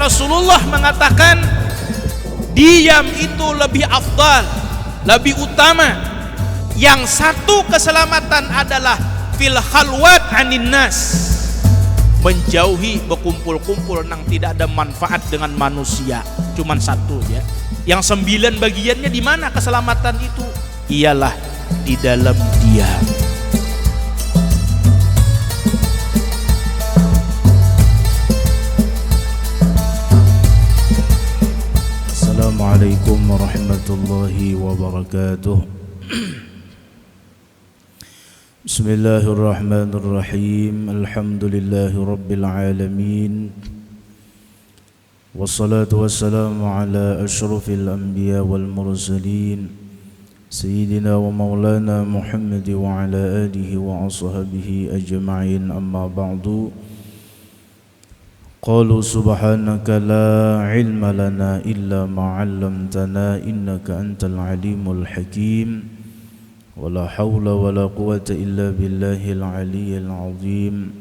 Rasulullah mengatakan diam itu lebih afdal, lebih utama. Yang satu keselamatan adalah fil khalwat anin nas, menjauhi berkumpul-kumpul nang tidak ada manfaat dengan manusia. Cuman satu ya. Yang 9 bagiannya di mana keselamatan itu? Ialah di dalam diam. Assalamualaikum warahmatullahi wabarakatuh. Bismillahirrahmanirrahim. Alhamdulillahi rabbil alamin. Wassalatu wassalamu ala asyrafil anbiya wal mursalin Sayyidina wa maulana Muhammad wa ala alihi wa ashabihi ajma'in, amma ba'du. Qalu subhanaka la ilma lana illa ma 'allamtana innaka antal alimul hakim. Wala hawla wala quwwata illa billahil aliyyil azim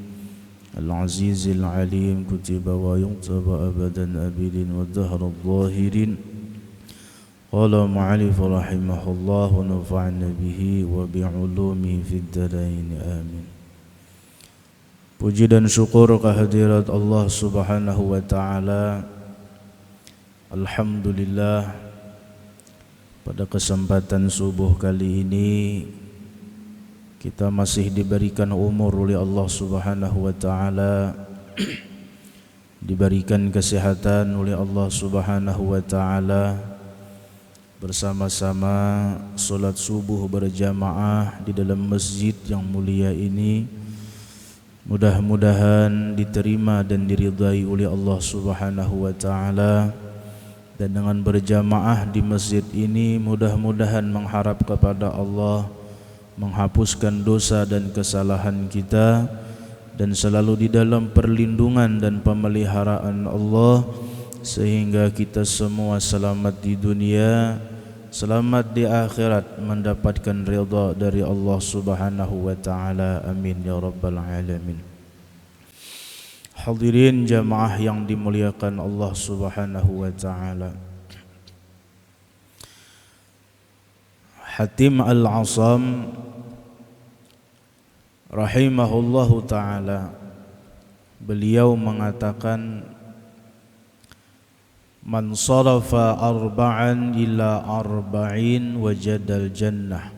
al-azizil alim. Kutiba wa yuktaba abadan abidin wa dahra zahirin. Qala mu'alif rahimahullah wa nafa'na bihi wa bi'ulumihi fid darain, amin. Puji dan syukur kehadirat Allah Subhanahu wa ta'ala. Alhamdulillah, pada kesempatan subuh kali ini kita masih diberikan umur oleh Allah Subhanahu wa ta'ala, diberikan kesehatan oleh Allah Subhanahu wa ta'ala, bersama-sama solat subuh berjamaah di dalam masjid yang mulia ini. Mudah-mudahan diterima dan diridai oleh Allah Subhanahu wa ta'ala. Dan dengan berjamaah di masjid ini, mudah-mudahan mengharap kepada Allah menghapuskan dosa dan kesalahan kita, dan selalu di dalam perlindungan dan pemeliharaan Allah, sehingga kita semua selamat di dunia, selamat di akhirat, mendapatkan ridha dari Allah Subhanahu wa ta'ala. Amin ya rabbal alamin. Hadirin jamaah yang dimuliakan Allah Subhanahu wa ta'ala, Hatim Al-Asam rahimahullahu ta'ala, beliau mengatakan, man sarafa arba'an ila arba'in wajadal jannah,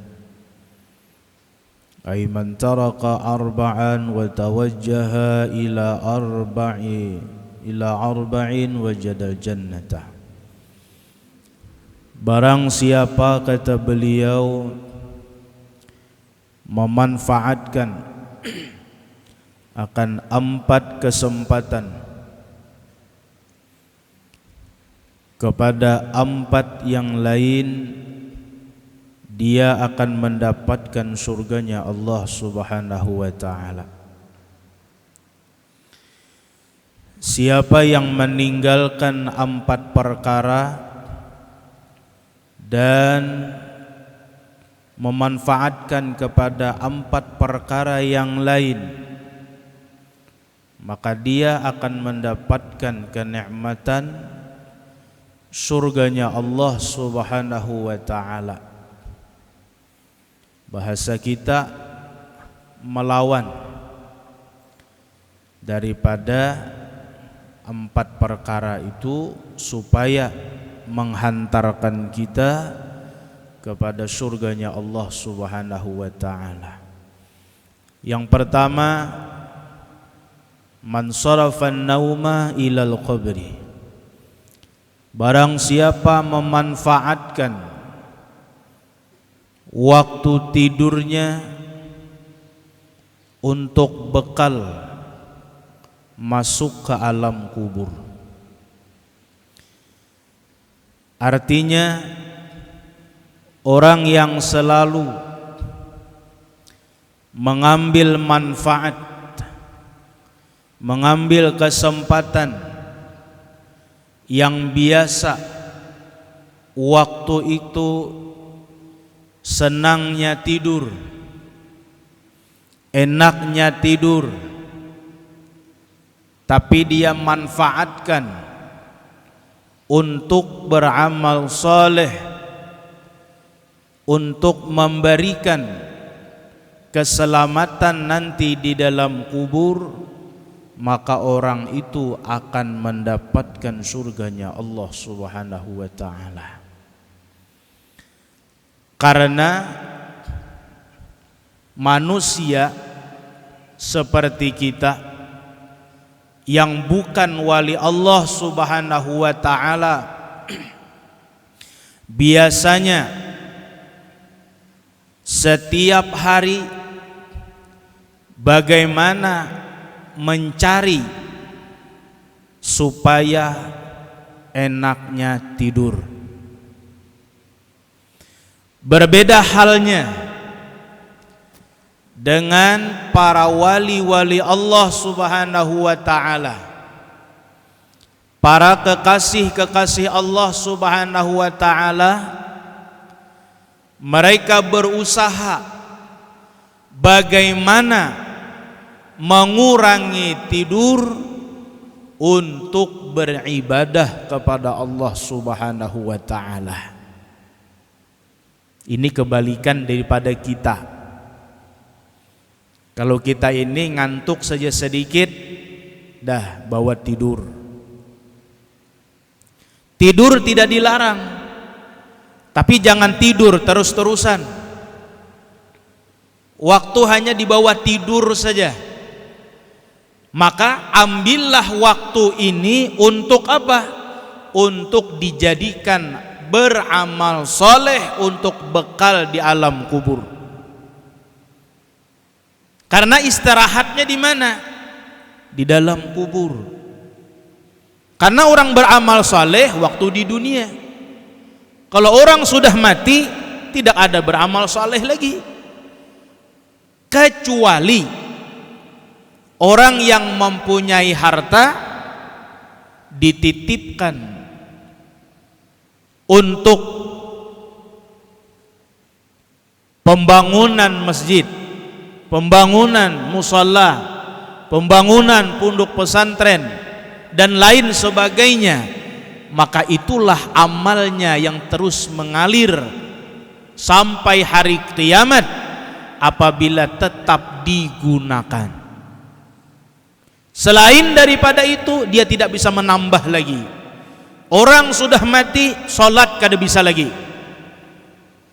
ay man taraka arba'an wa tawajjaha ila arba'in wajadal jannata. Barang siapa, kata beliau, memanfaatkan akan 4 kesempatan kepada 4 yang lain, dia akan mendapatkan surganya Allah Subhanahu wa ta'ala. Siapa yang meninggalkan 4 perkara dan memanfaatkan kepada 4 perkara yang lain, maka dia akan mendapatkan kenikmatan surganya Allah Subhanahu wa ta'ala. Bahasa kita melawan daripada 4 perkara itu supaya menghantarkan kita kepada surganya Allah Subhanahu wa ta'ala. Yang pertama, man sarafan nauma ilal qabri. Barang siapa memanfaatkan waktu tidurnya untuk bekal masuk ke alam kubur. Artinya, orang yang selalu mengambil manfaat, mengambil kesempatan yang biasa waktu itu senangnya tidur, enaknya tidur, tapi dia manfaatkan untuk beramal saleh, untuk memberikan keselamatan nanti di dalam kubur, maka orang itu akan mendapatkan surganya Allah Subhanahu wa ta'ala. Karena manusia seperti kita yang bukan wali Allah Subhanahu wa ta'ala biasanya setiap hari bagaimana mencari supaya enaknya tidur. Berbeda halnya dengan para wali-wali Allah Subhanahu wa ta'ala, para kekasih-kekasih Allah Subhanahu wa ta'ala. Mereka berusaha bagaimana mengurangi tidur untuk beribadah kepada Allah Subhanahu wa ta'ala. Ini kebalikan daripada kita. Kalau kita ini ngantuk saja sedikit, dah bawa tidur. Tidur tidak dilarang, tapi jangan tidur terus-terusan. Waktu hanya dibawa tidur saja. Maka ambillah waktu ini untuk apa? Untuk dijadikan beramal soleh untuk bekal di alam kubur. Karena istirahatnya di mana? Di dalam kubur. Karena orang beramal soleh waktu di dunia. Kalau orang sudah mati, tidak ada beramal soleh lagi. Kecuali orang yang mempunyai harta dititipkan untuk pembangunan masjid, pembangunan musalla, pembangunan pondok pesantren dan lain sebagainya, maka itulah amalnya yang terus mengalir sampai hari kiamat apabila tetap digunakan. Selain daripada itu dia tidak bisa menambah lagi. Orang sudah mati, sholat kada bisa lagi.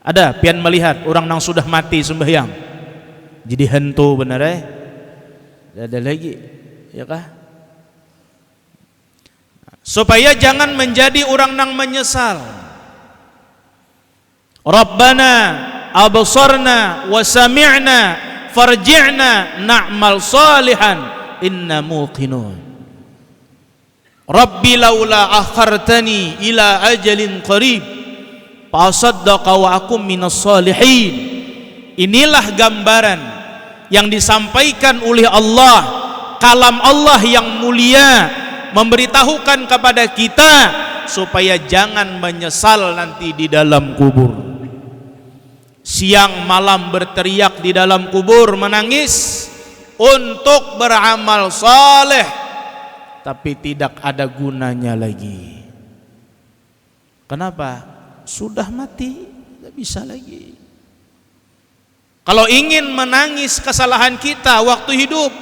Ada pian melihat orang yang sudah mati sembahyang jadi hantu benar ada lagi, ya kah? Supaya jangan menjadi orang yang menyesal. Rabbana absarna wa sami'na farji'na na'mal salihan inna muqinun. Rabbi laula akhartani ila ajalin qarib fa asaddaqa wa akum minas salihin. Inilah gambaran yang disampaikan oleh Allah, kalam Allah yang mulia memberitahukan kepada kita supaya jangan menyesal nanti di dalam kubur. Siang malam berteriak di dalam kubur menangis untuk beramal saleh, tapi tidak ada gunanya lagi. Kenapa? Sudah mati, tidak bisa lagi. Kalau ingin menangis kesalahan kita waktu hidup,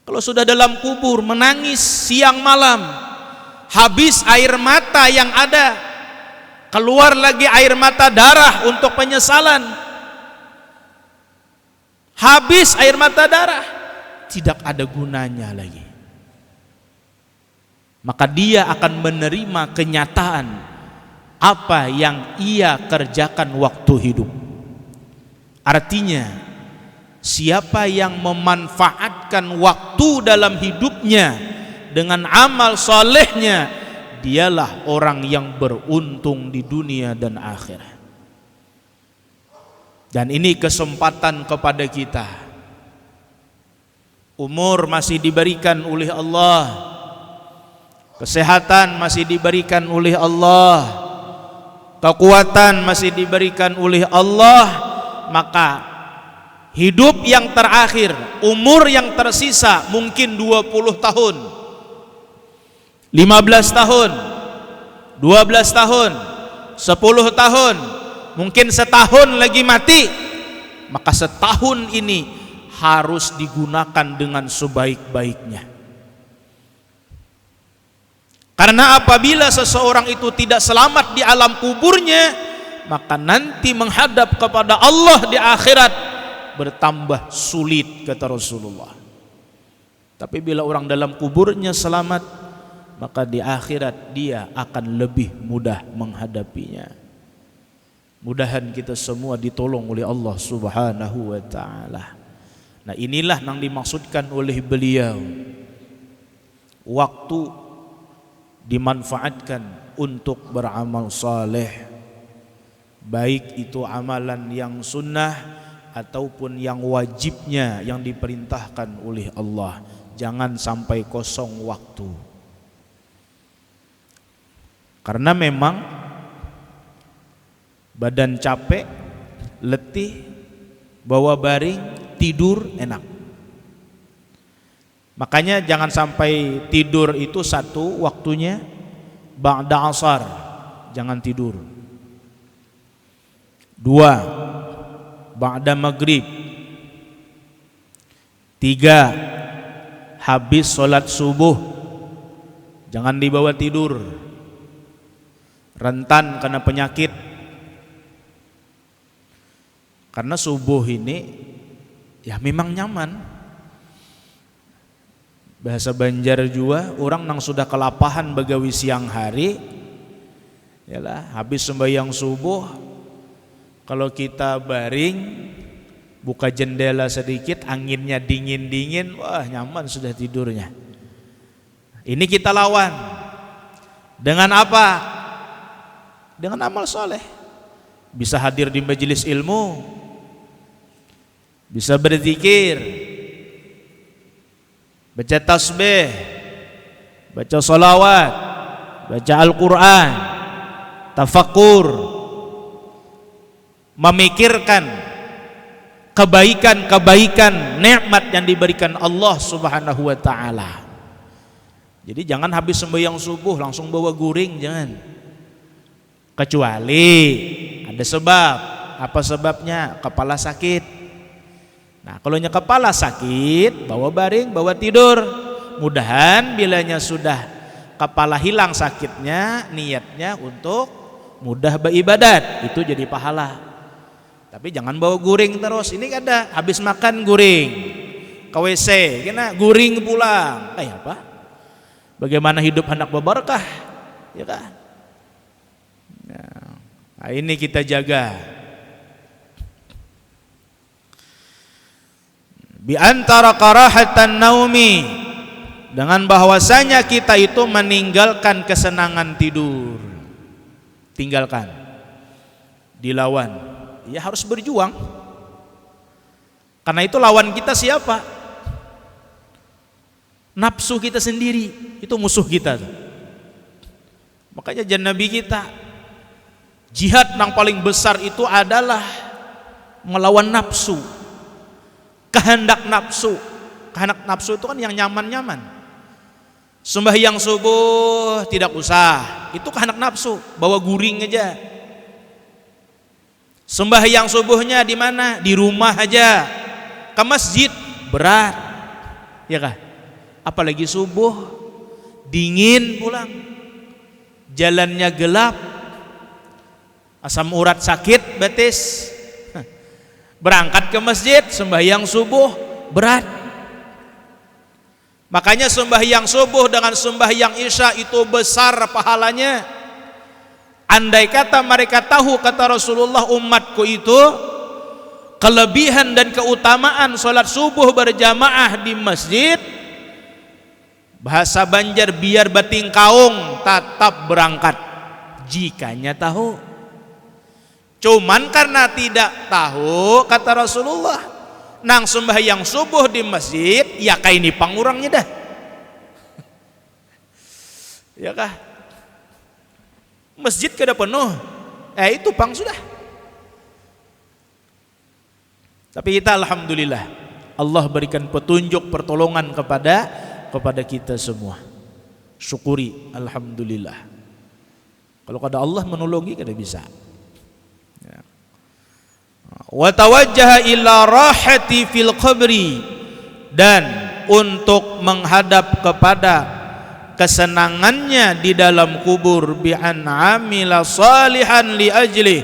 kalau sudah dalam kubur menangis siang malam, habis air mata yang ada, keluar lagi air mata darah untuk penyesalan, habis air mata darah, tidak ada gunanya lagi. Maka dia akan menerima kenyataan apa yang ia kerjakan waktu hidup. Artinya siapa yang memanfaatkan waktu dalam hidupnya dengan amal solehnya, dialah orang yang beruntung di dunia dan akhirat. Dan ini kesempatan kepada kita. Umur masih diberikan oleh Allah, kesehatan masih diberikan oleh Allah, kekuatan masih diberikan oleh Allah. Maka hidup yang terakhir, umur yang tersisa mungkin 20 tahun, 15 15 tahun, 12 tahun, 10 tahun, mungkin setahun lagi mati, maka setahun ini harus digunakan dengan sebaik-baiknya. Karena apabila seseorang itu tidak selamat di alam kuburnya, maka nanti menghadap kepada Allah di akhirat bertambah sulit, kata Rasulullah. Tapi bila orang dalam kuburnya selamat, maka di akhirat dia akan lebih mudah menghadapinya. Mudahan kita semua ditolong oleh Allah Subhanahu wa ta'ala. Nah, inilah yang dimaksudkan oleh beliau, waktu dimanfaatkan untuk beramal saleh, baik itu amalan yang sunnah ataupun yang wajibnya yang diperintahkan oleh Allah. Jangan sampai kosong waktu. Karena memang badan capek, letih, bawa baring, tidur enak. Makanya jangan sampai tidur itu satu waktunya ba'da asar, jangan tidur. 2 ba'da maghrib. 3 habis sholat subuh, jangan dibawa tidur, rentan karena penyakit. Karena subuh ini ya memang nyaman. Bahasa Banjar juga, orang nang sudah kelapahan begawi siang hari, yalah habis sembahyang subuh, kalau kita baring buka jendela sedikit, anginnya dingin-dingin, wah nyaman sudah tidurnya. Ini kita lawan dengan apa? Dengan amal soleh. Bisa hadir di majelis ilmu, bisa berzikir, baca tasbih, baca salawat, baca Al-Quran, tafakkur, memikirkan kebaikan-kebaikan nikmat yang diberikan Allah Subhanahu wa ta'ala. Jadi jangan habis sembahyang subuh langsung bawa guring, jangan. Kecuali ada sebab. Apa sebabnya? Kepala sakit. Nah, kalau kepala sakit, bawa baring, bawa tidur. Mudahan bilanya sudah kepala hilang sakitnya, niatnya untuk mudah beribadat, itu jadi pahala. Tapi jangan bawa guring terus. Ini ada habis makan guring, ke WC, kena guring pulang. Apa? Bagaimana hidup anak berberkah, ya kan? Nah, ini kita jaga. Bi antara karahatan naumi, dengan bahwasanya kita itu meninggalkan kesenangan tidur. Tinggalkan, dilawan. Ya harus berjuang. Karena itu lawan kita siapa? Nafsu kita sendiri, itu musuh kita. Makanya jangan Nabi kita, jihad yang paling besar itu adalah melawan nafsu, kehendak nafsu. Kehendak nafsu itu kan yang nyaman-nyaman. Sembahyang subuh tidak usah, itu kehendak nafsu, bawa guring aja. Sembahyang subuhnya di mana? Di rumah aja. Ke masjid berat, ya kah? Apalagi subuh, dingin pulang, jalannya gelap, asam urat sakit, betis. Berangkat ke masjid, sembahyang subuh berat. Makanya sembahyang subuh dengan sembahyang isya itu besar pahalanya. Andai kata mereka tahu, kata Rasulullah, umatku itu kelebihan dan keutamaan sholat subuh berjamaah di masjid, bahasa Banjar biar bating kaung tetap berangkat jikanya tahu. Cuman karena tidak tahu, kata Rasulullah, nang sembahyang subuh di masjid, ya kayak ini pangurangnya dah. Ya kah? Masjid kada penuh, itu pang sudah. Tapi kita alhamdulillah, Allah berikan petunjuk pertolongan kepada kita semua. syukuri, alhamdulillah. Kalau kada Allah menolongi kada bisa. Ya. Wa tawajjaha ila rahati fil qabri, dan untuk menghadap kepada kesenangannya di dalam kubur, bi an amila salihan li ajli,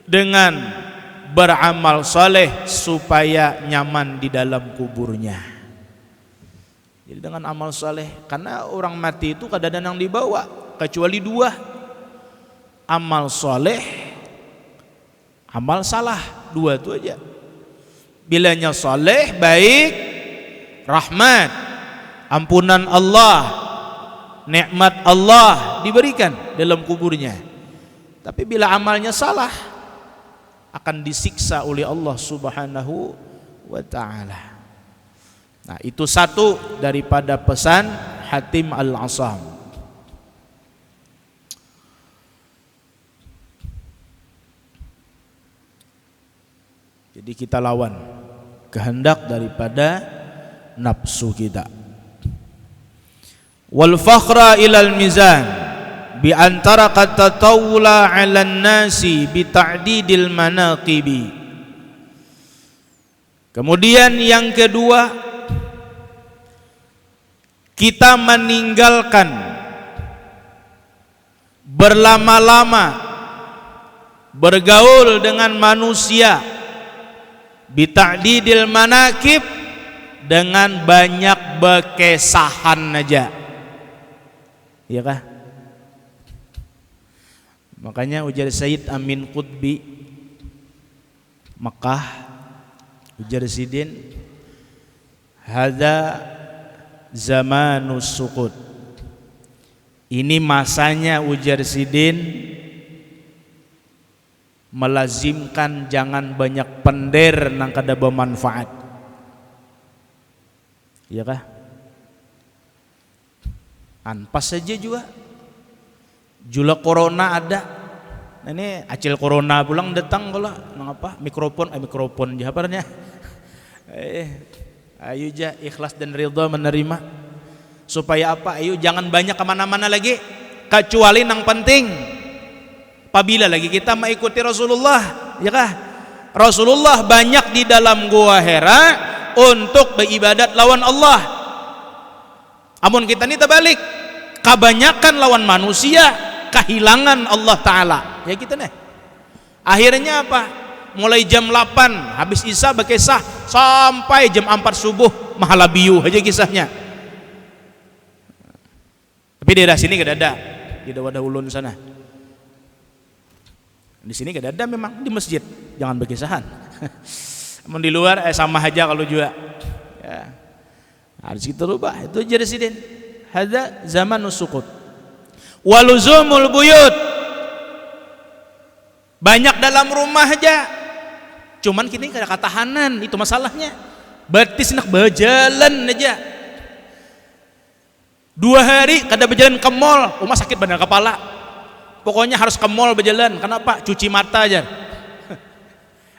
dengan beramal saleh supaya nyaman di dalam kuburnya. Jadi dengan amal saleh, karena orang mati itu kadang-kadang dibawa kecuali dua, amal saleh, amal salah, dua itu aja. Bilanya saleh, baik, rahmat, ampunan Allah, nikmat Allah diberikan dalam kuburnya. Tapi bila amalnya salah, akan disiksa oleh Allah Subhanahu wa ta'ala. Nah, itu satu daripada pesan Hatim Al-Asam. Jadi kita lawan kehendak daripada nafsu kita. Wal fakhra ilal mizan, bi antara kata tawla 'alan nasi bi ta'didil manaqibi. Kemudian yang kedua, kita meninggalkan berlama-lama bergaul dengan manusia, bi ta'didil manaqib, dengan banyak berkesahan aja. Iya kah? Makanya ujar Sayyid Amin Qutbi Makkah, ujar Sidin, hadza zamanus sukut, ini masanya, ujar Sidin, melazimkan jangan banyak pender nang kada bermanfaat. Iya kah? Anpas saja juga. Jula corona ada. Nah, ini acil corona pulang datang kalau nang apa? Mikrofon jawabannya. Ayo ja ikhlas dan ridha menerima. Supaya apa? Ayo jangan banyak kemana-mana lagi, kecuali yang penting. Apabila lagi kita mengikuti Rasulullah, ya kah? Rasulullah banyak di dalam gua Hira untuk beribadat lawan Allah. Amun kita ini terbalik, kebanyakan lawan manusia, kehilangan Allah Ta'ala. Ya kita nih. Akhirnya apa? Mulai jam 8 habis isya berkisah sampai jam 4 subuh mahalabiyu aja kisahnya. Tapi di daerah sini gak ada, di daerah ulun sana. Di sini gak ada, memang di masjid jangan berkisahan. Namun di luar sama aja kalau juga. Ya. Harus kita rubah. Itu jadi sidin. Hadza zamanus sukut. Waluzumul buyut. Banyak dalam rumah aja. Cuman kini kada ketahanan, itu masalahnya. Batis nak berjalan aja. 2 hari kada berjalan ke mall, rumah sakit badan kepala. Pokoknya harus ke mall berjalan. Kenapa? Cuci mata aja.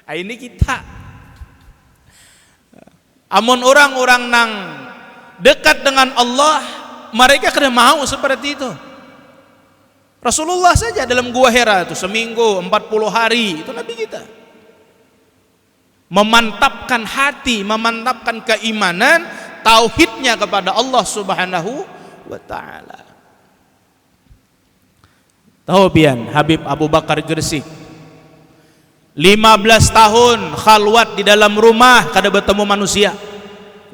Ini kita. Amun orang-orang nang dekat dengan Allah, mereka kada mau seperti itu. Rasulullah saja dalam gua Hira itu seminggu 40 hari, itu Nabi kita. Memantapkan hati, memantapkan keimanan, tauhidnya kepada Allah Subhanahu wa ta'ala. Tahu pian Habib Abu Bakar Gresik 15 tahun khalwat di dalam rumah kada bertemu manusia.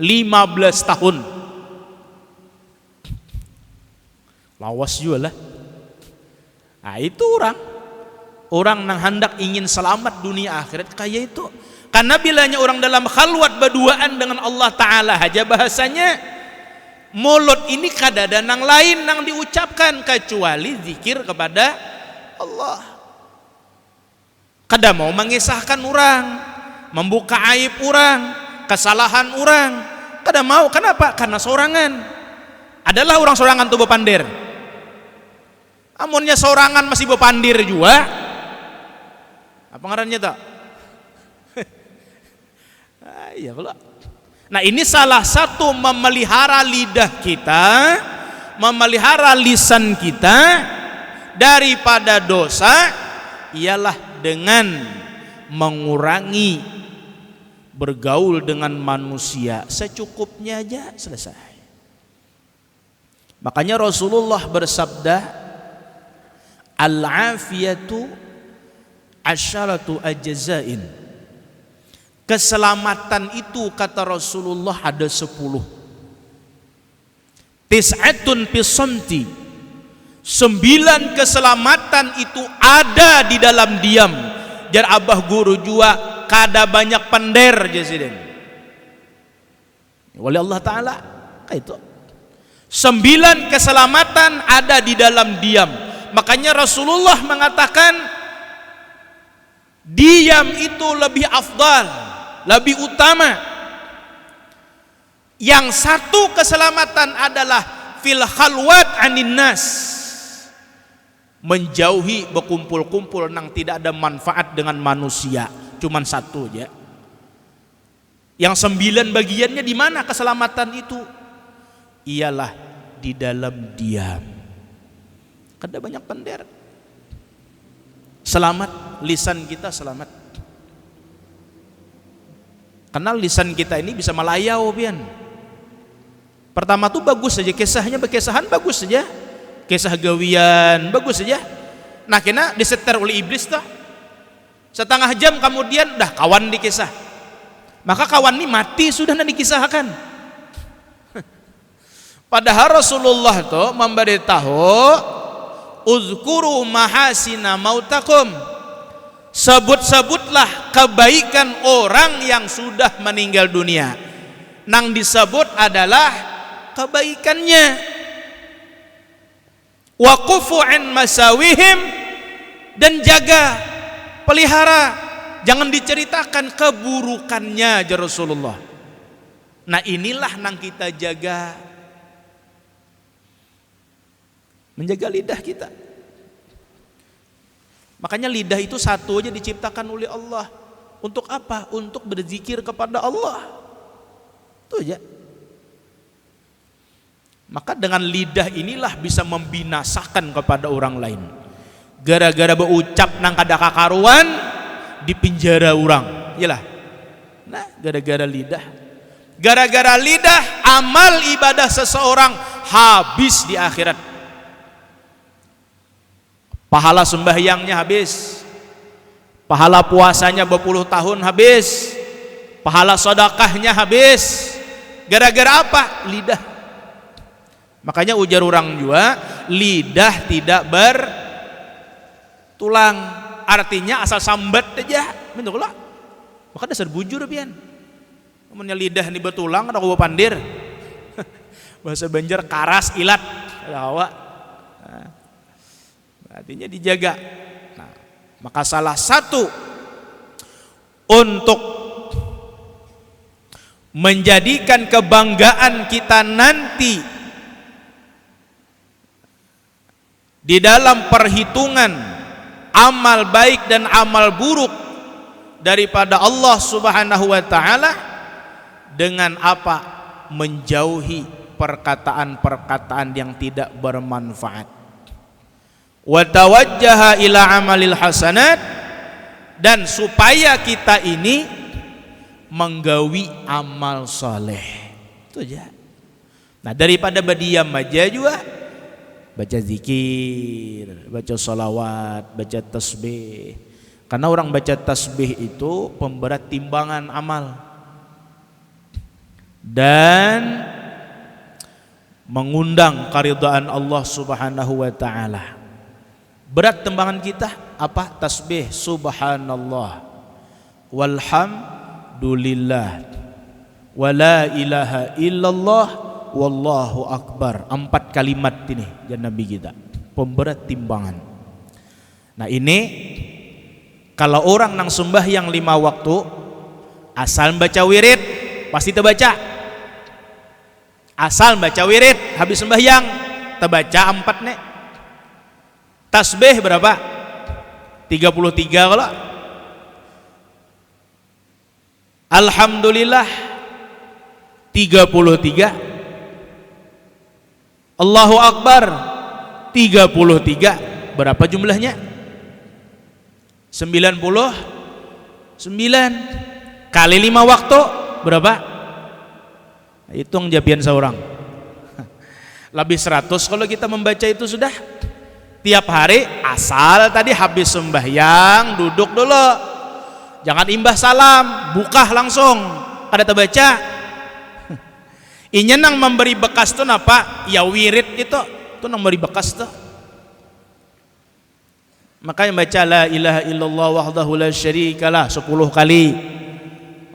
15 tahun. Lawas juga lah. Nah, itu orang nang hendak ingin selamat dunia akhirat kayak itu. Karena bilanya orang dalam khalwat berduaan dengan Allah Ta'ala aja bahasanya, mulut ini kada ada nang lain nang diucapkan kecuali zikir kepada Allah. Kada mau mengisahkan orang, membuka aib orang, kesalahan orang, kada mau. Kenapa? Karena sorangan. Adalah orang sorangan tuh bepandir. Amunnya sorangan masih bepandir juga, apa ngarannya tak? Iya kalau. Nah, ini salah satu memelihara lidah kita, memelihara lisan kita daripada dosa ialah dengan mengurangi bergaul dengan manusia secukupnya aja, selesai. Makanya Rasulullah bersabda, al-afiyatu asyaratu ajzain. Keselamatan itu kata Rasulullah ada 10. Tis'atun fisamti. 9 keselamatan itu ada di dalam diam. Jar abah guru jua kada banyak pender jasiden. Wali Allah Ta'ala kayak itu. 9 keselamatan ada di dalam diam. Makanya Rasulullah mengatakan diam itu lebih afdal, lebih utama. Yang satu keselamatan adalah fil khalwat anin nas, menjauhi berkumpul-kumpul nang tidak ada manfaat dengan manusia. Cuman satu aja. Yang 9 bagiannya di mana keselamatan itu? Ialah di dalam diam. Kada banyak pender. Selamat lisan kita, selamat. Karena lisan kita ini bisa melayau pian. Pertama tuh bagus saja kisahnya, berkesahan bagus saja. Kisah gawian bagus saja. Nah kena diseter oleh iblis tuh. Setengah jam kemudian dah kawan dikisah. Maka kawan ini mati sudah dikisahkan. Padahal Rasulullah tuh memberitahu uzkuru mahasina mautakum, sebut-sebutlah kebaikan orang yang sudah meninggal dunia. Nang disebut adalah kebaikannya. Waqufu an masawihim, dan jaga, pelihara, jangan diceritakan keburukannya ya Rasulullah. Nah inilah nang kita jaga, menjaga lidah kita. Makanya lidah itu satu aja diciptakan oleh Allah. Untuk apa? Untuk berzikir kepada Allah. Itu aja. Maka dengan lidah inilah bisa membinasakan kepada orang lain. Gara-gara berucap nang kada kakaruan, dipenjara orang. Iyalah. Nah, gara-gara lidah. Gara-gara lidah, amal ibadah seseorang habis di akhirat. Pahala sembahyangnya habis, pahala puasanya berpuluh tahun habis, pahala sedekahnya habis. Gara-gara apa? Lidah. Makanya ujar orang juga, lidah tidak bertulang. Artinya asal sambat aja, betul lah. Maka dasar bujur pian. Namanya lidah ini bertulang, ada kubu pandir. Bahasa Banjar karas ilat, hawa. Artinya dijaga. Nah, maka salah satu untuk menjadikan kebanggaan kita nanti di dalam perhitungan amal baik dan amal buruk daripada Allah Subhanahu wa taala dengan apa? Menjauhi perkataan-perkataan yang tidak bermanfaat. Wa tawajjaha ila amalil hasanat, dan supaya kita ini menggawi amal soleh. Itu aja. Nah daripada berdiam aja juga, baca zikir, baca sholawat, baca tasbih. Karena orang baca tasbih itu pemberat timbangan amal dan mengundang keridhaan Allah Subhanahu wa taala. Berat timbangan kita apa? Tasbih subhanallah walhamdulillah wala ilaha illallah wallahu akbar. 4 kalimat ini dan Nabi kita pemberat timbangan. Nah ini kalau orang nang sembahyang 5 waktu asal baca wirid pasti terbaca. Asal baca wirid habis sembahyang terbaca 4 nek. Tasbih berapa? 33 kalau. Alhamdulillah 33. Allahu Akbar 33. Berapa jumlahnya? 99 kali 5 waktu berapa? Hitung jabian seorang. Lebih 100 kalau kita membaca itu sudah tiap hari, asal tadi habis sembahyang duduk dulu, jangan imbah salam, buka langsung kada terbaca. Inya nang memberi bekas tuh apa? Ya wirid itu nang memberi bekas tuh. Makanya baca la ilaha illallah wahdahu la syarikalah 10 kali.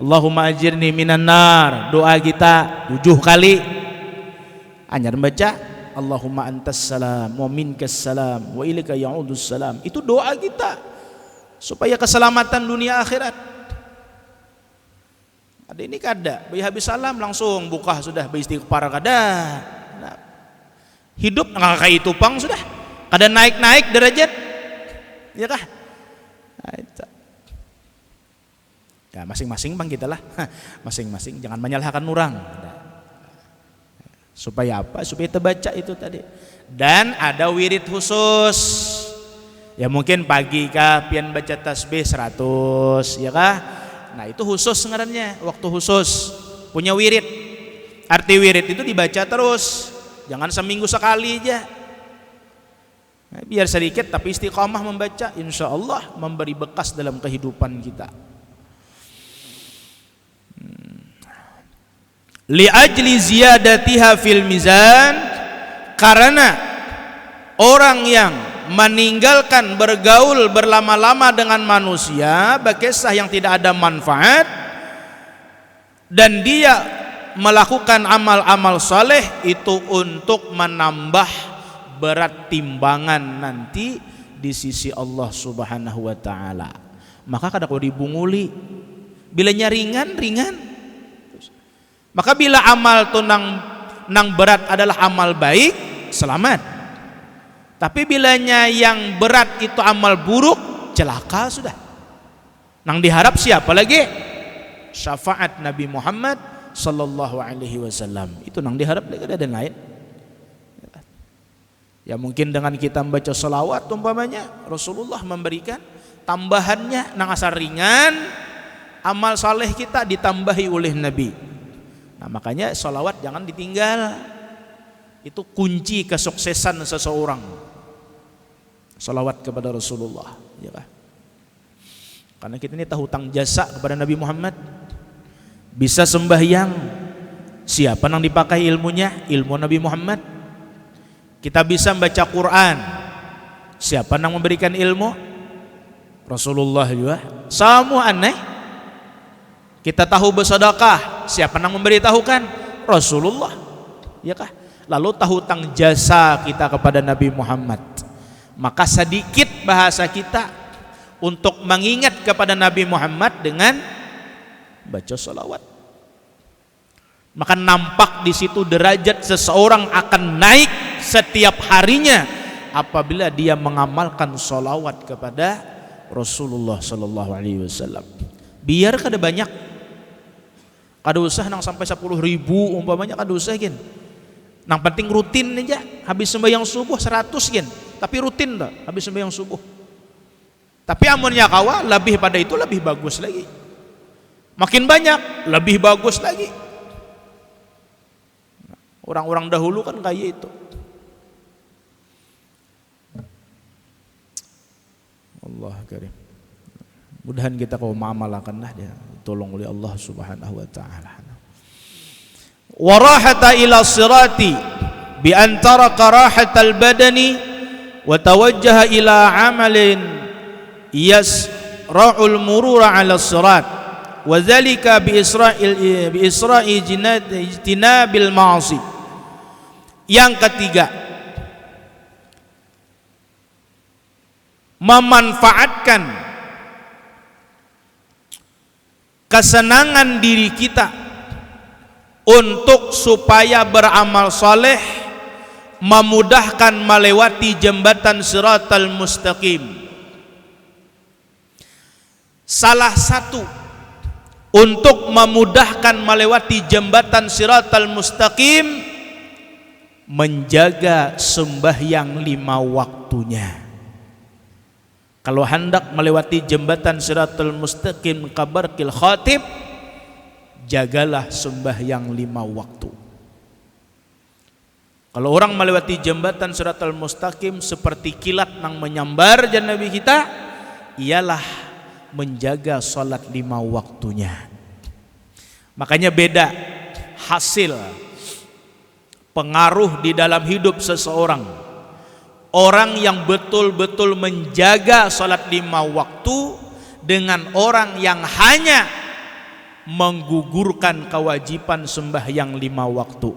Allahumma ajirni minan nar, doa kita 7 kali. Hanya baca Allahumma antas salam wa minkas salam wa ilaika ya'udus salam. Itu doa kita supaya keselamatan dunia akhirat. Ada ini kada, bayi habis salam langsung buka sudah, bayi istighfar kada. Nah, hidup nggak kayak tupang sudah, kada naik-naik derajat. Ya kah? Ya masing-masing bang kita lah, masing-masing jangan menyalahkan orang. Supaya apa? Supaya terbaca itu tadi. Dan ada wirid khusus. Ya mungkin pagi kah pian baca tasbih 100, ya kah? Nah itu khusus ngarannya, waktu khusus punya wirid. Arti wirid itu dibaca terus, jangan seminggu sekali aja. Biar sedikit tapi istiqamah membaca, insya Allah memberi bekas dalam kehidupan kita. Li ajli ziyadatiha fil mizan, karena orang yang meninggalkan bergaul berlama-lama dengan manusia, berkisah yang tidak ada manfaat, dan dia melakukan amal-amal saleh itu untuk menambah berat timbangan nanti di sisi Allah Subhanahu wa taala. Maka kada kau dibunguli. Bilanya ringan. Maka bila amal tu nang berat adalah amal baik, selamat. Tapi bilanya yang berat itu amal buruk, celaka sudah. Nang diharap siapa lagi? Syafaat Nabi Muhammad sallallahu alaihi wasallam. Itu nang diharap lagi, ada lain. Ya mungkin dengan kita membaca salawat umpamanya Rasulullah memberikan tambahannya nang asal ringan, amal saleh kita ditambahi oleh Nabi. Nah makanya salawat jangan ditinggal. Itu kunci kesuksesan seseorang. Salawat kepada Rasulullah, ya kan? Karena kita ini tahu hutang jasa kepada Nabi Muhammad. Bisa sembahyang, siapa nang dipakai ilmunya? Ilmu Nabi Muhammad. Kita bisa membaca Quran, siapa yang memberikan ilmu? Rasulullah juga. Semua aneh. Kita tahu bersedekah, siapa yang memberitahukan? Rasulullah. Ya kah? Lalu tahu tentang jasa kita kepada Nabi Muhammad. Maka sedikit bahasa kita untuk mengingat kepada Nabi Muhammad dengan baca salawat. Maka nampak di situ derajat seseorang akan naik setiap harinya apabila dia mengamalkan salawat kepada Rasulullah sallallahu alaihi wasallam. Biar kada banyak, kada usah nang sampai 10.000 umpamanya, kada usah gin. Nang penting rutin aja, habis sembahyang subuh 100 gin, tapi rutin dah habis sembahyang subuh. Tapi amunnya kawa lebih pada itu lebih bagus lagi. Makin banyak lebih bagus lagi. Orang-orang dahulu kan kayak itu. Allah karim. Mudahan kita kau mengamalkanlah dia, tolong oleh Allah Subhanahu wa taala. Wa rahata ila sirati bi an taraka rahatal badani wa tawajjaha ila amalin yasra'ul murura ala sirat wa dzalika bi isra'i jinabil ma'asi. Yang ketiga, memanfaatkan kesenangan diri kita untuk supaya beramal saleh, memudahkan melewati jembatan siratal mustaqim. Salah satu untuk memudahkan melewati jembatan siratal mustaqim menjaga sembahyang 5 waktunya. Kalau hendak melewati jembatan Siratal Mustaqim kabarkil khatib, jagalah sembahyang 5 waktu. Kalau orang melewati jembatan Siratal Mustaqim seperti kilat nang menyambar jan Nabi kita, ialah menjaga salat 5 waktunya. Makanya beda hasil pengaruh di dalam hidup seseorang. Orang yang betul-betul menjaga salat 5 waktu dengan orang yang hanya menggugurkan kewajiban sembahyang 5 waktu.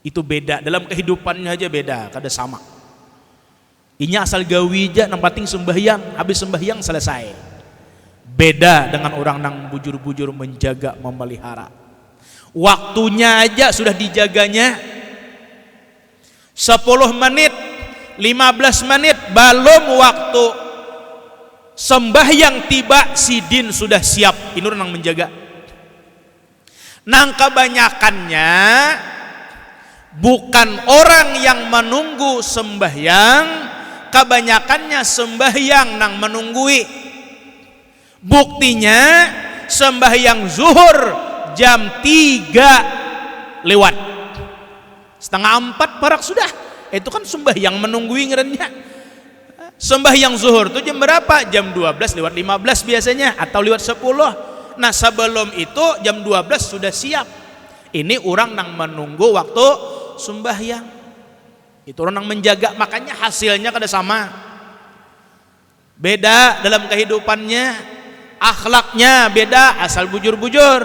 Itu beda, dalam kehidupannya aja beda, kada sama. Inya asal gawi aja, nang penting sembahyang, habis sembahyang selesai. Beda dengan orang nang bujur-bujur menjaga, memelihara. Waktunya aja sudah dijaganya. 10 menit, 15 menit belum waktu sembahyang tiba, sidin sudah siap. Ini orang yang menjaga. Nang kebanyakannya bukan orang yang menunggu sembahyang, kebanyakannya sembahyang nang menunggui. Buktinya sembahyang zuhur jam 3 lewat, setengah 4 parak sudah. Itu kan sembahyang menunggui ngerennya. Sembahyang zuhur itu jam berapa? Jam 12 lewat 15 biasanya, atau lewat 10. Nah sebelum itu jam 12 sudah siap. Ini orang yang menunggu waktu sembahyang. Itu orang yang menjaga, makanya hasilnya kada sama. Beda dalam kehidupannya, akhlaknya beda, asal bujur-bujur.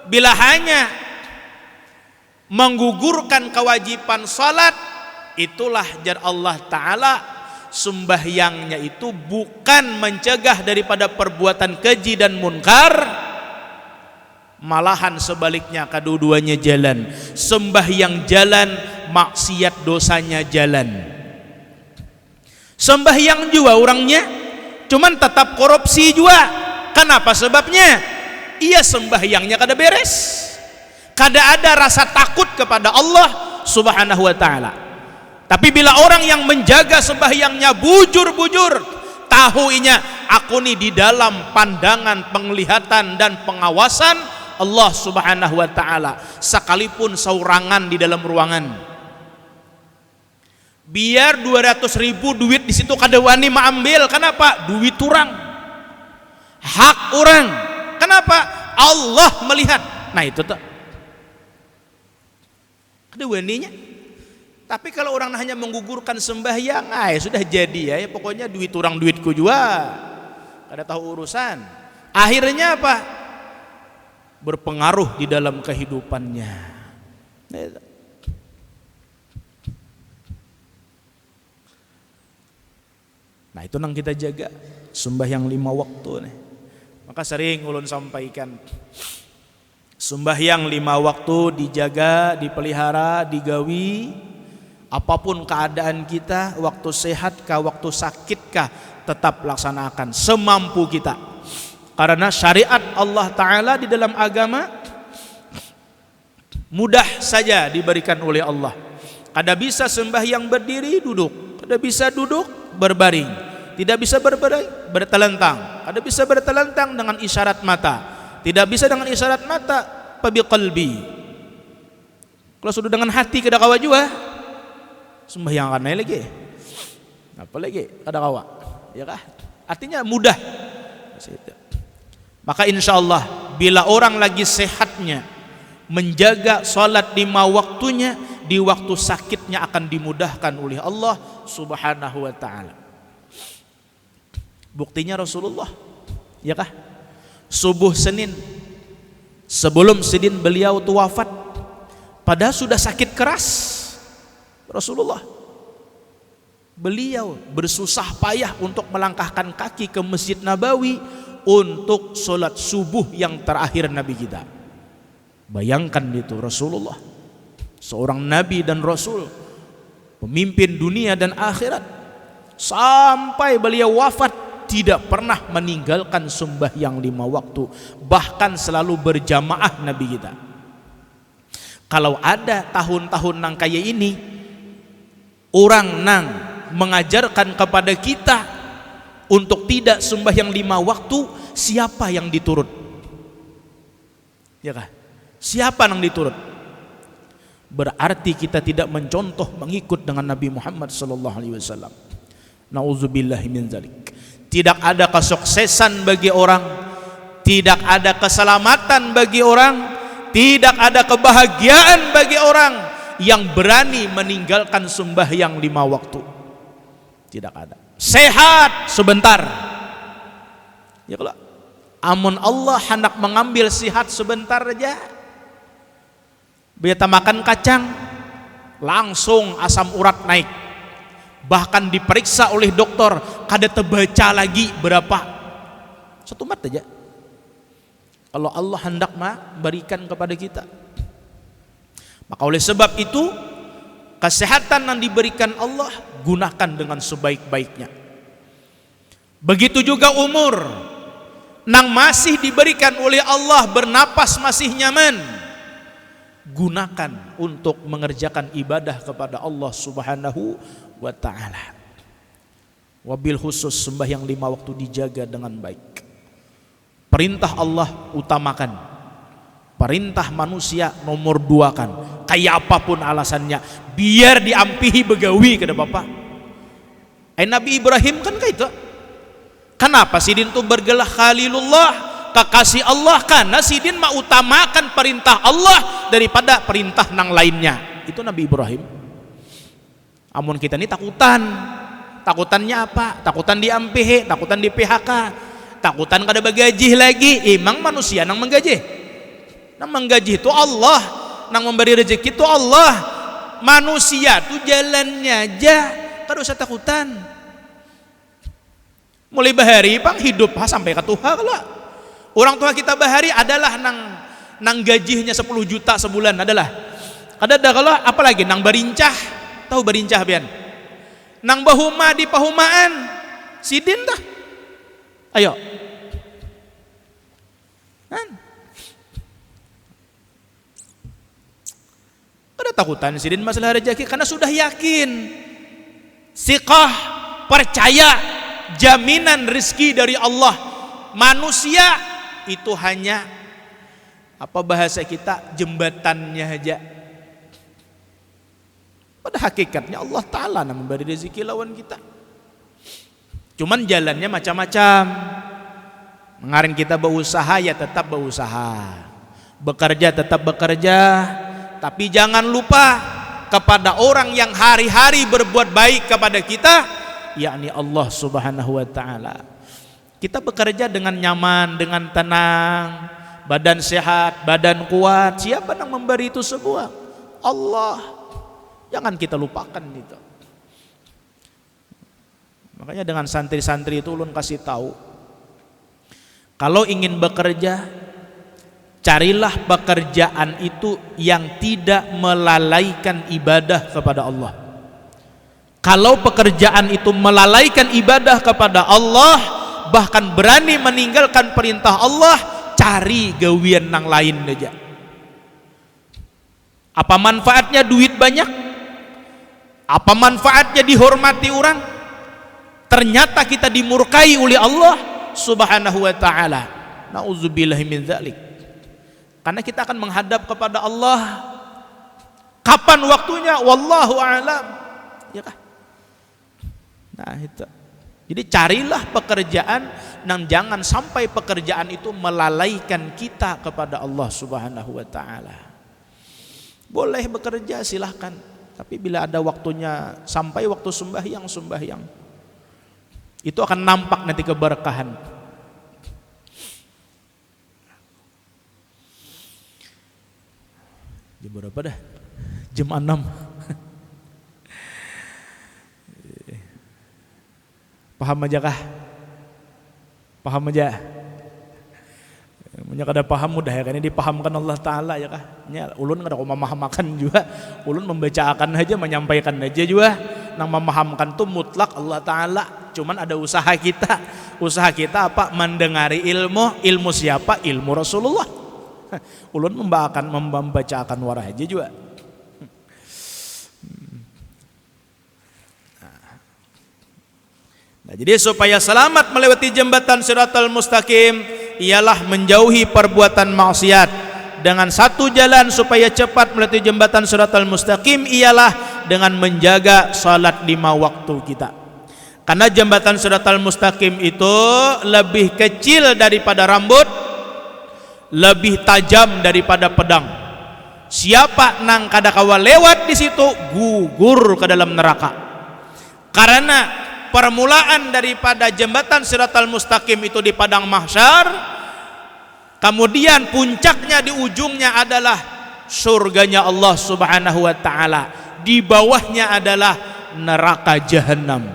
Bila hanya menggugurkan kewajiban salat, itulah jar Allah Ta'ala, sembahyangnya itu bukan mencegah daripada perbuatan keji dan munkar, malahan sebaliknya kedua-duanya jalan. Sembahyang jalan, maksiat dosanya jalan. Sembahyang juga orangnya, cuman tetap korupsi juga. Kenapa sebabnya? Ia sembahyangnya kada beres, kada ada rasa takut kepada Allah Subhanahu wa Ta'ala. Tapi bila orang yang menjaga sembahyangnya bujur-bujur, tahu inya aku nih di dalam pandangan, penglihatan dan pengawasan Allah Subhanahu wa Ta'ala, sekalipun saurangan di dalam ruangan. Biar 200.000 duit di situ kada wani maambil. Kenapa? Duit orang, hak orang. Kenapa? Allah melihat. Nah itu tuh kada waninya. Tapi kalau orang hanya menggugurkan sembahyang, sudah jadi ya, pokoknya duit orang duitku juga, kada tahu urusan. Akhirnya apa? Berpengaruh di dalam kehidupannya. Nah itu nang kita jaga sembahyang 5 waktu nih. Maka sering ulun sampaikan, sembahyang 5 waktu dijaga, dipelihara, digawi. Apapun keadaan kita, waktu sehat kah, waktu sakit kah, tetap laksanakan semampu kita. Karena syariat Allah Ta'ala di dalam agama mudah saja diberikan oleh Allah. Kada bisa sembahyang berdiri duduk, kada bisa duduk berbaring, tidak bisa berbaring bertelentang, kada bisa bertelentang dengan isyarat mata, tidak bisa dengan isyarat mata pabi qalbi. Kalau sudah dengan hati kada kawa juga sembahyang kan lagi, apa lagi kada kawa, ya kah? Artinya mudah. Maka insya Allah bila orang lagi sehatnya menjaga salat 5 waktunya, di waktu sakitnya akan dimudahkan oleh Allah Subhanahu wa Ta'ala. Buktinya Rasulullah, ya kah? Subuh Senin, sebelum Senin beliau itu wafat, padahal sudah sakit keras. Rasulullah, beliau bersusah payah untuk melangkahkan kaki ke Masjid Nabawi untuk sholat subuh yang terakhir Nabi kita. Bayangkan itu Rasulullah, seorang Nabi dan Rasul, pemimpin dunia dan akhirat, sampai beliau wafat tidak pernah meninggalkan sembahyang 5 waktu, bahkan selalu berjamaah Nabi kita. Kalau ada tahun-tahun nang kaya ini orang nang mengajarkan kepada kita untuk tidak sembahyang 5 waktu, siapa yang diturut? Ya kah? Siapa yang diturut? Berarti kita tidak mencontoh mengikut dengan Nabi Muhammad sallallahu alaihi wasallam. Nauzubillahi min dzalik. Tidak ada kesuksesan bagi orang, tidak ada keselamatan bagi orang, tidak ada kebahagiaan bagi orang yang berani meninggalkan sembahyang 5 waktu. Tidak ada. Sehat sebentar. Ya kalau amun Allah hendak mengambil sehat sebentar aja, beta makan kacang langsung asam urat naik, bahkan diperiksa oleh dokter kada terbaca lagi berapa, 1 mat aja. Kalau Allah hendak berikan kepada kita, maka oleh sebab itu kesehatan yang diberikan Allah gunakan dengan sebaik-baiknya. Begitu juga umur nang masih diberikan oleh Allah, bernapas masih nyaman, gunakan untuk mengerjakan ibadah kepada Allah Subhanahu wa ta'ala. Wabil khusus sembahyang 5 waktu dijaga dengan baik. Perintah Allah utamakan, perintah manusia nomor 2 kan. Kayak apapun alasannya, biar diampihi begawi kada bapak. Nabi Ibrahim kan kayak itu. Kenapa sidin tuh bergelah Khalilullah, kekasih Allah? Karena sidin utamakan perintah Allah daripada perintah nang lainnya. Itu Nabi Ibrahim. Amun kita ini takutannya apa? Takutan diampihi, takutan di PHK, takutan kada bagajih lagi. Emang manusia nang menggaji? Nang menggaji itu Allah, nang memberi rezeki itu Allah. Manusia tuh jalannya aja, kada usah takutan. Mulai bahari pang hidup sampai ke Tuhan. Kalau orang tua kita bahari adalah nang gajinya 10 juta sebulan adalah. Ada kalau apalagi nang barincah, tahu barincah bian. Nang bahuma di pahumaan sidin dah. Ayo. Ada takutan sidin masalah rezeki karena sudah yakin. Siqah, percaya jaminan rezeki dari Allah. Manusia itu hanya apa bahasa kita, jembatannya aja. Pada hakikatnya Allah Ta'ala yang memberi rezeki lawan kita. Cuman jalannya macam-macam. Mengarin kita berusaha ya tetap berusaha, bekerja tetap bekerja, tapi jangan lupa kepada orang yang hari-hari berbuat baik kepada kita, yakni Allah Subhanahu wa ta'ala. Kita bekerja dengan nyaman, dengan tenang, badan sehat, badan kuat. Siapa yang memberi itu semua? Allah. Jangan kita lupakan itu. Makanya dengan santri-santri itu ulun kasih tahu, kalau ingin bekerja, carilah pekerjaan itu yang tidak melalaikan ibadah kepada Allah. Kalau pekerjaan itu melalaikan ibadah kepada Allah, bahkan berani meninggalkan perintah Allah, cari gawian nang lain aja. Apa manfaatnya duit banyak? Apa manfaatnya dihormati orang? Ternyata kita dimurkai oleh Allah Subhanahu wa ta'ala. Nauzubillahi min dzalik. Karena kita akan menghadap kepada Allah. Kapan waktunya? Wallahu a'lam. Ya kah? Nah itu. Jadi carilah pekerjaan dan jangan sampai pekerjaan itu melalaikan kita kepada Allah Subhanahu wa ta'ala. Boleh bekerja silahkan, tapi bila ada waktunya, sampai waktu sembahyang, itu akan nampak nanti keberkahan. Jam berapa dah? Jam 6. Paham aja kah? Paham aja. Punya kada paham mudah ya, karena dipahamkan Allah Ta'ala ya kah? Ulun kada memahamakan juga. Ulun membacakan aja, menyampaikan aja juga. Nang memahamkan tuh mutlak Allah Ta'ala. Cuman ada usaha kita. Usaha kita apa? Mendengari ilmu. Ilmu siapa? Ilmu Rasulullah Ulun membacakan warah aja juga. Nah, jadi supaya selamat melewati jembatan Shiratal Mustaqim ialah menjauhi perbuatan maksiat. Dengan satu jalan supaya cepat melewati jembatan Shiratal Mustaqim ialah dengan menjaga salat 5 waktu kita. Karena jembatan Shiratal Mustaqim itu lebih kecil daripada rambut, lebih tajam daripada pedang. Siapa nang kadakawa lewat di situ gugur ke dalam neraka. Karena permulaan daripada jembatan Shiratal Mustaqim itu di padang mahsyar, kemudian puncaknya di ujungnya adalah surganya Allah Subhanahu wa taala, di bawahnya adalah neraka jahanam.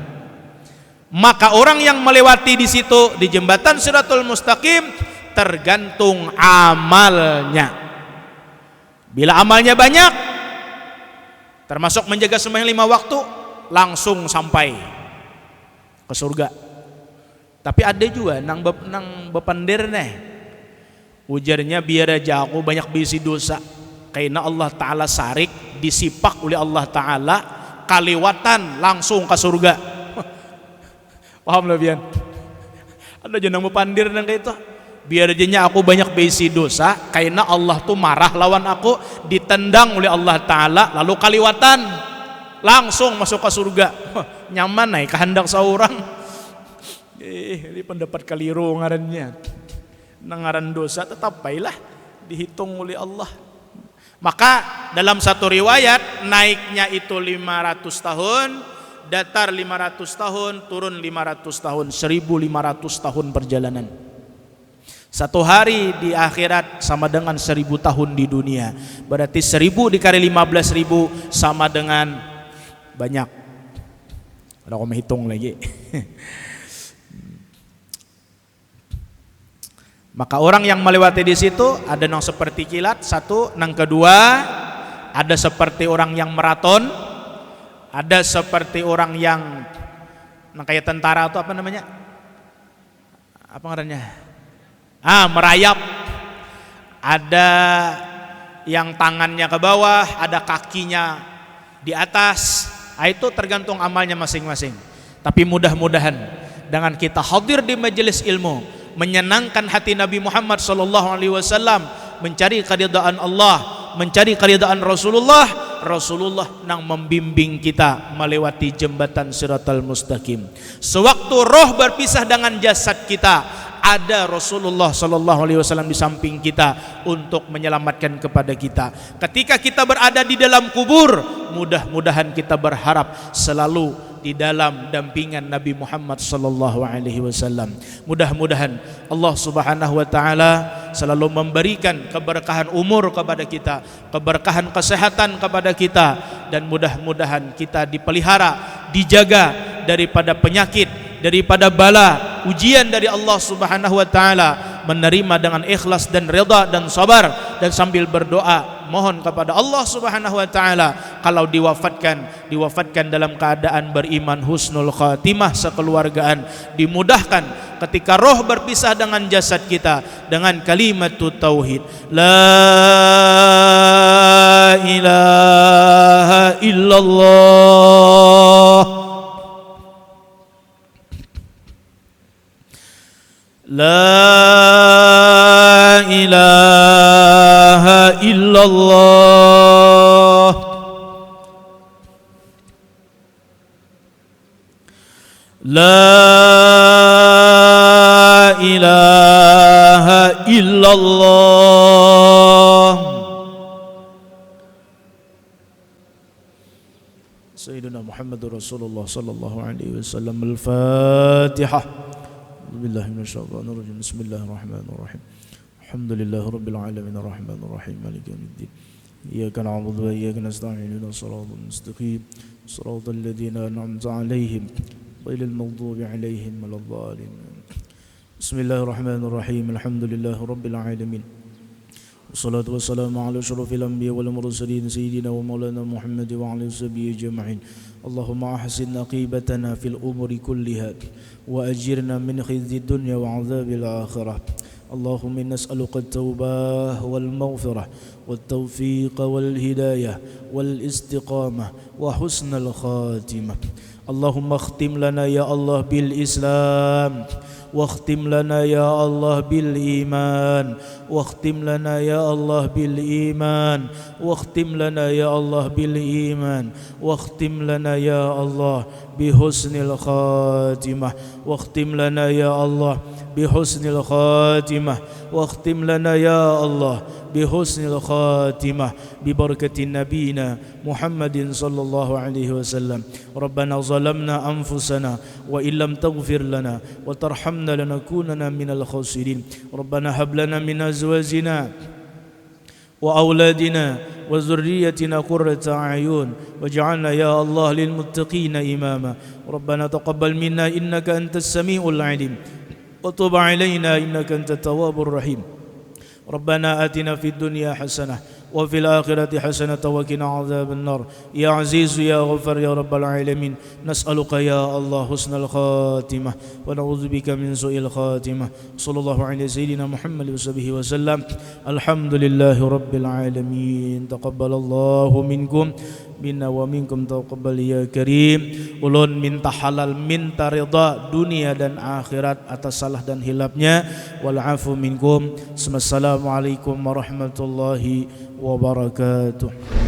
Maka orang yang melewati di situ di jembatan Shiratal Mustaqim tergantung amalnya. Bila amalnya banyak, termasuk menjaga sembahyang 5 waktu, langsung sampai ke surga. Tapi ada juga nang bepandir nih, ujarnya biar aja aku banyak bisi dosa, karena Allah Ta'ala sarik, disipak oleh Allah Ta'ala, kaliwatan langsung ke surga. Paham lah Bian? Ada aja nang bepandir nang kayak itu, biar aja aku banyak bisi dosa, karena Allah tuh marah lawan aku, ditendang oleh Allah Ta'ala, lalu kaliwatan langsung masuk ke surga. Nyaman naik kehendak seorang. Ini pendapat keliru ngarannya. Ngaran dosa tetap baiklah dihitung oleh Allah. Maka dalam satu riwayat naiknya itu 500 tahun, datar 500 tahun, turun 500 tahun, 1500 tahun perjalanan. Satu hari di akhirat sama dengan 1000 tahun di dunia. Berarti 1000 dikali 15.000 sama dengan banyak. Ada aku menghitung lagi. Maka orang yang melewati di situ ada yang seperti kilat, satu, yang kedua ada seperti orang yang maraton, ada seperti orang yang kayak tentara atau apa namanya? Apa ngarannya? Merayap. Ada yang tangannya ke bawah, ada kakinya di atas. Itu tergantung amalnya masing-masing. Tapi mudah-mudahan dengan kita hadir di majelis ilmu, menyenangkan hati Nabi Muhammad SAW, mencari keridhaan Allah, mencari keridhaan Rasulullah nang membimbing kita melewati jembatan Shiratal Mustaqim. Sewaktu roh berpisah dengan jasad kita, ada Rasulullah SAW di samping kita untuk menyelamatkan kepada kita. Ketika kita berada di dalam kubur, mudah-mudahan kita berharap selalu di dalam dampingan Nabi Muhammad SAW. Mudah-mudahan Allah Subhanahu wa taala selalu memberikan keberkahan umur kepada kita, keberkahan kesehatan kepada kita, dan mudah-mudahan kita dipelihara, dijaga daripada penyakit, daripada bala, ujian dari Allah Subhanahu wa taala, menerima dengan ikhlas dan redha dan sabar, dan sambil berdoa mohon kepada Allah Subhanahu wa taala kalau diwafatkan dalam keadaan beriman, husnul khatimah sekeluargaan, dimudahkan ketika roh berpisah dengan jasad kita dengan kalimat tauhid, la ilaha illallah, la ilaha illallah, la ilaha illallah. Sayyidina Muhammadur Rasulullah sallallahu alaihi wasallam. Al-Fatihah. Bismillahirrahmanirrahim. Bismillahirrahmanirrahim. Alhamdulillahi rabbil alamin arrahmanir rahim maliki yaumiddin. Iyyaka na'budu wa iyyaka nasta'in ihdinas siratal mustaqim siratal ladzina an'amta 'alaihim ghairil maghdubi 'alaihim waladdallin. Bismillahirrahmanirrahim. Alhamdulillahi rabbil alamin والصلاة والسلام على أشرف الأنبياء والمرسلين سيدنا ومولانا محمد وعلى آله وصحبه أجمعين. اللهم أحسن عاقبتنا في الأمور كلها وأجرنا من خزي الدنيا وعذاب الآخرة. اللهم نسألك التوبة والمغفرة والتوفيق والهداية والاستقامة وحسن الخاتمة. اللهم اختم لنا يا الله بالإسلام، واختم لنا يا الله بالإيمان، واختم لنا يا الله بالإيمان، واختم لنا يا الله بالإيمان، واختم لنا يا الله بحسن الخاتمة، واختم لنا يا الله بحسن الخاتمة، واختم لنا يا الله بحسن الخاتمة ببركة نبينا محمد صلى الله عليه وسلم. ربنا ظلمنا أنفسنا وإن لم تغفر لنا وترحمنا لنكونن من الخاسرين. ربنا هب لنا من أزواجنا وأولادنا وذريتنا قرة أعين واجعلنا يا الله للمتقين إماما. ربنا تقبل منا إنك أنت السميع العليم وتب علينا إنك أنت التواب الرحيم. ربنا آتنا في الدنيا حسنة وفي الآخرة حسنة وقنا عذاب النار. يا عزيز يا غفار يا رب العالمين، نسألك يا الله حسن الخاتمة ونعوذ بك من سوء الخاتمة. صلى الله على سيدنا محمد وصحبه وسلم. الحمد لله رب العالمين. تقبل الله منكم minna wa minkum taqabbal ya karim. Ulun minta halal, minta ridha dunia dan akhirat atas salah dan hilapnya. Wal afu minkum. Assalamualaikum warahmatullahi wabarakatuh.